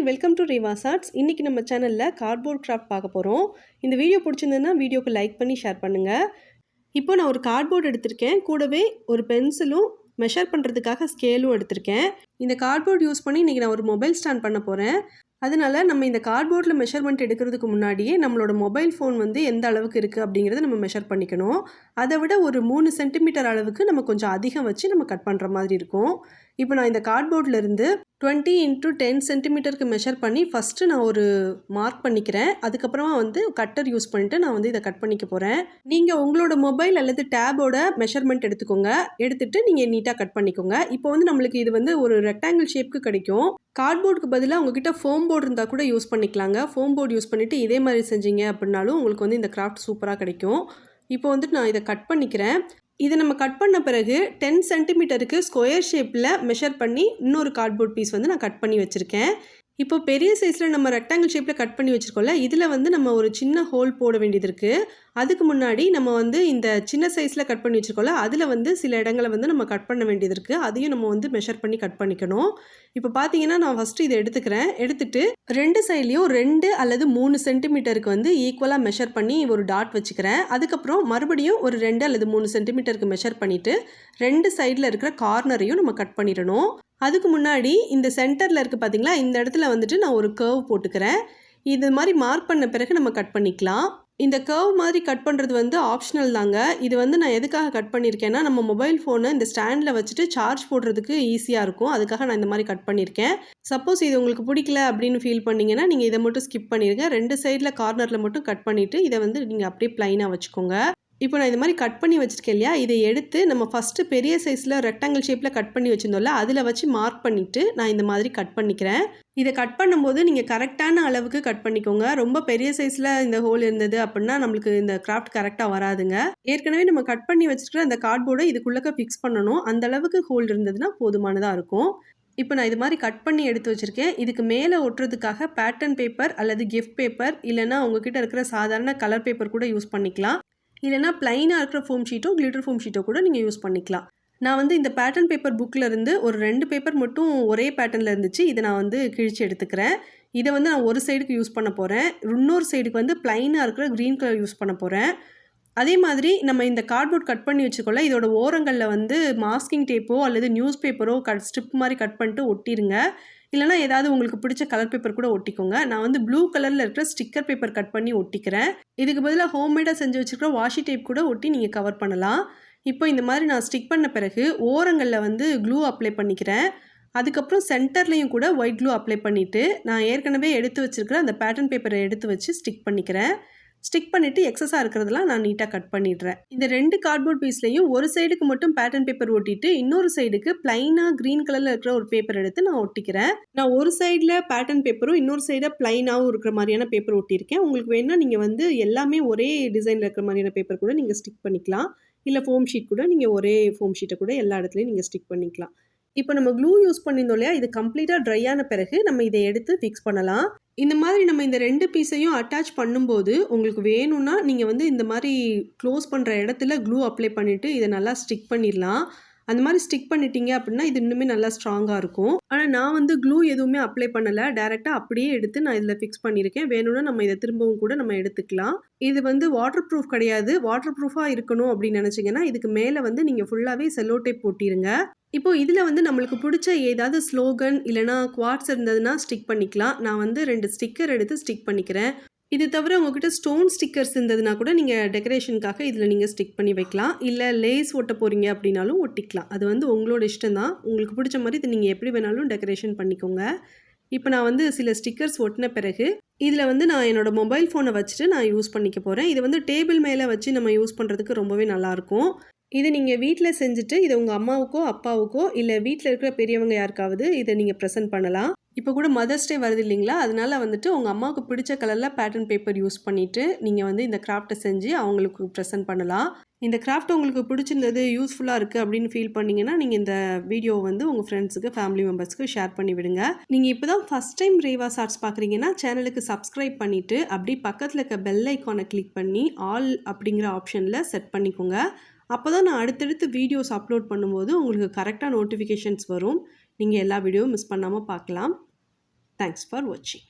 Welcome to REVA'S arts. இன்றைக்கி நம்ம சேனலில் கார்ட்போர்ட் கிராஃப்ட் பார்க்க போகிறோம். இந்த வீடியோ பிடிச்சிருந்ததுன்னா வீடியோக்கு லைக் பண்ணி ஷேர் பண்ணுங்கள். இப்போ நான் ஒரு கார்ட்போர்ட் எடுத்திருக்கேன். கூடவே ஒரு பென்சிலும் மெஷர் பண்ணுறதுக்காக ஸ்கேலும் எடுத்திருக்கேன். இந்த கார்ட்போர்ட் யூஸ் பண்ணி இன்றைக்கி நான் ஒரு மொபைல் ஸ்டாண்ட் பண்ண போகிறேன். அதனால நம்ம இந்த கார்ட்போர்டில் மெஷர்மெண்ட் எடுக்கிறதுக்கு முன்னாடியே நம்மளோட மொபைல் ஃபோன் வந்து எந்த அளவுக்கு இருக்குது அப்படிங்கிறத நம்ம மெஷர் பண்ணிக்கணும். அதை விட ஒரு 3 சென்டிமீட்டர் அளவுக்கு நம்ம கொஞ்சம் அதிகம் வச்சு நம்ம கட் பண்ணுற மாதிரி இருக்கும். இப்போ நான் இந்த கார்ட்போர்ட்லேருந்து 20 × 10 சென்டிமீட்டருக்கு மெஷர் பண்ணி ஃபஸ்ட்டு நான் ஒரு மார்க் பண்ணிக்கிறேன். அதுக்கப்புறமா வந்து கட்டர் யூஸ் பண்ணிவிட்டு நான் வந்து இதை கட் பண்ணிக்க போகிறேன். நீங்கள் உங்களோட மொபைல் அல்லது டேபோட மெஷர்மெண்ட் எடுத்துக்கோங்க. எடுத்துகிட்டு நீங்கள் நீட்டாக கட் பண்ணிக்கோங்க. இப்போ வந்து நம்மளுக்கு இது வந்து ஒரு ரெக்டாங்கிள் ஷேப்புக்கு கிடைக்கும். கார்ட்போர்டுக்கு பதிலாக உங்ககிட்ட ஃபோம் போர்டு இருந்தால் கூட யூஸ் பண்ணிக்கலாங்க. ஃபோம் போர்டு யூஸ் பண்ணிவிட்டு இதே மாதிரி செஞ்சீங்க அப்படின்னாலும் உங்களுக்கு வந்து இந்த கிராஃப்ட் சூப்பராக கிடைக்கும். இப்போ வந்துட்டு நான் இதை கட் பண்ணிக்கிறேன். இதை நம்ம கட் பண்ண பிறகு 10 சென்டிமீட்டருக்கு ஸ்கொயர் ஷேப்பில் மெஷர் பண்ணி இன்னொரு கார்ட்போர்ட் பீஸ் வந்து நான் கட் பண்ணி வச்சுருக்கேன். இப்போ பெரிய சைஸில் நம்ம ரெக்டாங்கிள் ஷேப்பில் கட் பண்ணி வச்சுருக்கோம்ல, இதில் வந்து நம்ம ஒரு சின்ன ஹோல் போட வேண்டியது இருக்குது. அதுக்கு முன்னாடி நம்ம வந்து இந்த சின்ன சைஸில் கட் பண்ணி வச்சுருக்கோம்ல, அதில் வந்து சில இடங்களை வந்து நம்ம கட் பண்ண வேண்டியது இருக்குது. அதையும் நம்ம வந்து மெஷர் பண்ணி கட் பண்ணிக்கணும். இப்போ பார்த்தீங்கன்னா நான் ஃபஸ்ட்டு இதை எடுத்துக்கிறேன். எடுத்துகிட்டு 2 சைட்லேயும் 2 அல்லது 3 சென்டிமீட்டருக்கு வந்து ஈக்குவலாக மெஷர் பண்ணி ஒரு டாட் வச்சுக்கிறேன். அதுக்கப்புறம் மறுபடியும் ஒரு 2 அல்லது 3 சென்டிமீட்டருக்கு மெஷர் பண்ணிவிட்டு 2 சைடில் இருக்கிற கார்னரையும் நம்ம கட் பண்ணிடணும். அதுக்கு முன்னாடி இந்த சென்டரில் இருக்குது பார்த்தீங்களா, இந்த இடத்துல வந்துட்டு நான் ஒரு கர்வ் போட்டுக்கிறேன். இது மாதிரி மார்க் பண்ண பிறகு நம்ம கட் பண்ணிக்கலாம். இந்த கர்வ் மாதிரி கட் பண்ணுறது வந்து ஆப்ஷனல் தாங்க. இது வந்து நான் எதுக்காக கட் பண்ணியிருக்கேன்னா, நம்ம மொபைல் ஃபோனை இந்த ஸ்டாண்டில் வச்சுட்டு சார்ஜ் போடுறதுக்கு ஈஸியாக இருக்கும். அதுக்காக நான் இந்த மாதிரி கட் பண்ணியிருக்கேன். சப்போஸ் இது உங்களுக்கு பிடிக்கல அப்படின்னு ஃபீல் பண்ணிங்கன்னா நீங்கள் இதை மட்டும் ஸ்கிப் பண்ணிடுங்க. 2 சைடில் கார்னரில் மட்டும் கட் பண்ணிவிட்டு இதை வந்து நீங்கள் அப்படியே ப்ளைனாக வச்சுக்கோங்க. இப்போ நான் இது மாதிரி கட் பண்ணி வச்சுருக்கேன் இல்லையா, இதை எடுத்து நம்ம ஃபஸ்ட்டு பெரிய சைஸில் ரெக்டாங்கிள் ஷேப்பில் கட் பண்ணி வச்சுருந்தோம்ல, அதில் வச்சு மார்க் பண்ணிவிட்டு நான் இந்த மாதிரி கட் பண்ணிக்கிறேன். இதை கட் பண்ணும்போது நீங்கள் கரெக்டான அளவுக்கு கட் பண்ணிக்கோங்க. ரொம்ப பெரிய சைஸில் இந்த ஹோல் இருந்தது அப்படின்னா நம்மளுக்கு இந்த கிராஃப்ட் கரெக்டாக வராதுங்க. ஏற்கனவே நம்ம கட் பண்ணி வச்சுருக்கிற அந்த கார்ட்போர்டை இதுக்குள்ளே ஃபிக்ஸ் பண்ணணும். அந்த அளவுக்கு ஹோல் இருந்ததுன்னா போதுமானதாக இருக்கும். இப்போ நான் இது மாதிரி கட் பண்ணி எடுத்து வச்சுருக்கேன். இதுக்கு மேலே ஒட்டுறதுக்காக பேட்டர்ன் பேப்பர் அல்லது கிஃப்ட் பேப்பர் இல்லைனா உங்ககிட்ட இருக்கிற சாதாரண கலர் பேப்பர் கூட யூஸ் பண்ணிக்கலாம். இல்லைனா ப்ளைனாக இருக்கிற ஃபோம் ஷீட்டோ கிளிட்டர் ஃபோம் ஷீட்டோ கூட நீங்கள் யூஸ் பண்ணிக்கலாம். நான் வந்து இந்த பேட்டர்ன் பேப்பர் புக்கில் இருந்து ஒரு 2 பேப்பர் மட்டும் ஒரே பேட்டர்னில் இருந்துச்சு. இதை நான் வந்து கிழிச்சு எடுத்துக்கிறேன். இதை வந்து நான் ஒரு சைடுக்கு யூஸ் பண்ண போகிறேன். இன்னொரு சைடுக்கு வந்து ப்ளைனாக இருக்கிற க்ரீன் கலர் யூஸ் பண்ண போகிறேன். அதே மாதிரி நம்ம இந்த கார்ட்போர்ட் கட் பண்ணி வச்சுக்கோல, இதோட ஓரங்களில் வந்து மாஸ்கிங் டேப்போ அல்லது நியூஸ் பேப்பரோ ஸ்ட்ரிப் மாதிரி கட் பண்ணிட்டு ஒட்டிடுங்க. இல்லைனா ஏதாவது உங்களுக்கு பிடிச்ச கலர் பேப்பர் கூட ஒட்டிக்கோங்க. நான் வந்து ப்ளூ கலரில் இருக்கிற ஸ்டிக்கர் பேப்பர் கட் பண்ணி ஒட்டிக்கிறேன். இதுக்கு பதிலாக ஹோம்மேடாக செஞ்சு வச்சுருக்கிற வாஷி டேப் கூட ஒட்டி நீங்கள் கவர் பண்ணலாம். இப்போ இந்த மாதிரி நான் ஸ்டிக் பண்ண பிறகு ஓரங்களில் வந்து க்ளூ அப்ளை பண்ணிக்கிறேன். அதுக்கப்புறம் சென்டர்லேயும் கூட ஒயிட் க்ளூ அப்ளை பண்ணிவிட்டு நான் ஏற்கனவே எடுத்து வச்சுருக்கிற அந்த பேட்டர்ன் பேப்பரை எடுத்து வச்சு ஸ்டிக் பண்ணிக்கிறேன். ஸ்டிக் பண்ணிவிட்டு எக்ஸஸாக இருக்கிறதெல்லாம் நான் நீட்டாக கட் பண்ணிடுறேன். இந்த 2 கார்ட்போர்ட் பீஸ்லையும் ஒரு சைடுக்கு மட்டும் பேட்டர்ன் பேப்பர் ஒட்டிட்டு இன்னொரு சைடுக்கு ப்ளைனாக க்ரீன் கலரில் இருக்கிற ஒரு பேப்பர் எடுத்து நான் ஒட்டிக்கிறேன். நான் ஒரு சைடில் பேட்டர்ன் பேப்பரும் இன்னொரு சைடில் ப்ளைனாகவும் இருக்கிற மாதிரியான பேப்பர் ஒட்டியிருக்கேன். உங்களுக்கு வேணுன்னா நீங்கள் வந்து எல்லாமே ஒரே டிசைனில் இருக்கிற மாதிரியான பேப்பர் கூட நீங்கள் ஸ்டிக் பண்ணிக்கலாம். இல்லை ஃபோம் ஷீட் கூட நீங்கள் ஒரே ஃபோம் ஷீட்டை கூட எல்லா இடத்துலையும் நீங்கள் ஸ்டிக் பண்ணிக்கலாம். இப்போ நம்ம க்ளூ யூஸ் பண்ணியிருந்தோம் இல்லையா, இது கம்ப்ளீட்டாக ட்ரை ஆன பிறகு நம்ம இதை எடுத்து ஃபிக்ஸ் பண்ணலாம். இந்த மாதிரி நம்ம இந்த 2 பீஸையும் அட்டாச் பண்ணும்போது உங்களுக்கு வேணும்னா நீங்கள் வந்து இந்த மாதிரி க்ளோஸ் பண்ணுற இடத்துல க்ளூ அப்ளை பண்ணிவிட்டு இதை நல்லா ஸ்டிக் பண்ணிடலாம். அந்த மாதிரி ஸ்டிக் பண்ணிட்டீங்க அப்படின்னா இது இன்னுமே நல்லா ஸ்ட்ராங்காக இருக்கும். ஆனால் நான் வந்து க்ளூ எதுவுமே அப்ளை பண்ணலை. டேரெக்டாக அப்படியே எடுத்து நான் இதில் ஃபிக்ஸ் பண்ணியிருக்கேன். வேணும்னா நம்ம இதை திரும்பவும் கூட நம்ம எடுத்துக்கலாம். இது வந்து வாட்டர் ப்ரூஃப் கிடையாது. வாட்டர் ப்ரூஃபாக இருக்கணும் அப்படின்னு நினச்சிங்கன்னா இதுக்கு மேலே வந்து நீங்கள் ஃபுல்லாகவே செல்லோ டேப் போட்டிருங்க. இப்போ இதில் வந்து நம்மளுக்கு பிடிச்ச ஏதாவது ஸ்லோகன் இல்லைனா குவாட்ஸ் இருந்ததுன்னா ஸ்டிக் பண்ணிக்கலாம். நான் வந்து 2 ஸ்டிக்கர் எடுத்து ஸ்டிக் பண்ணிக்கிறேன். இது தவிர உங்ககிட்ட ஸ்டோன் ஸ்டிக்கர்ஸ் இருந்ததுன்னா கூட நீங்கள் டெக்கரேஷனுக்காக இதில் நீங்கள் ஸ்டிக் பண்ணி வைக்கலாம். இல்லை லேஸ் ஒட்ட போகிறீங்க அப்படின்னாலும் ஒட்டிக்கலாம். அது வந்து உங்களோட இஷ்டம் தான். உங்களுக்கு பிடிச்ச மாதிரி இது நீங்கள் எப்படி வேணாலும் டெக்கரேஷன் பண்ணிக்கோங்க. இப்போ நான் வந்து சில ஸ்டிக்கர்ஸ் ஒட்டின பிறகு இதில் வந்து நான் என்னோடய மொபைல் ஃபோனை வச்சுட்டு நான் யூஸ் பண்ணிக்க போகிறேன். இது வந்து டேபிள் மேலே வச்சு நம்ம யூஸ் பண்ணுறதுக்கு ரொம்பவே நல்லாயிருக்கும். இது நீங்கள் வீட்டில் செஞ்சுட்டு இதை உங்கள் அம்மாவுக்கோ அப்பாவுக்கோ இல்லை வீட்டில் இருக்கிற பெரியவங்க யாருக்காவது இதை நீங்கள் ப்ரெசென்ட் பண்ணலாம். இப்போ கூட மதர்ஸ் டே வருது இல்லைங்களா, அதனால வந்துட்டு உங்கள் அம்மாவுக்கு பிடிச்ச கலரில் பேட்டர்ன் பேப்பர் யூஸ் பண்ணிவிட்டு நீங்கள் வந்து இந்த கிராஃப்ட்டை செஞ்சு அவங்களுக்கு ப்ரெசென்ட் பண்ணலாம். இந்த கிராஃப்ட் உங்களுக்கு பிடிச்சிருந்தது, யூஸ்ஃபுல்லாக இருக்குது அப்படின்னு ஃபீல் பண்ணிங்கன்னா நீங்கள் இந்த வீடியோவை வந்து உங்கள் ஃப்ரெண்ட்ஸுக்கு ஃபேமிலி மெம்பர்ஸ்க்கு ஷேர் பண்ணி விடுங்க. நீங்கள் இப்போ தான் ஃபஸ்ட் டைம் REVA'S ஆர்ட்ஸ் பார்க்குறீங்கன்னா சேனலுக்கு சப்ஸ்கிரைப் பண்ணிவிட்டு அப்படி பக்கத்தில் இருக்க பெல் ஐக்கானை கிளிக் பண்ணி ஆல் அப்படிங்கிற ஆப்ஷனில் செட் பண்ணிக்கோங்க. அப்போ தான் நான் அடுத்தடுத்து வீடியோஸ் அப்லோட் பண்ணும்போது உங்களுக்கு கரெக்டாக நோட்டிஃபிகேஷன்ஸ் வரும். நீங்கள் எல்லா வீடியோவும் மிஸ் பண்ணாமல் பார்க்கலாம். தேங்க்ஸ் ஃபார் வாட்சிங்.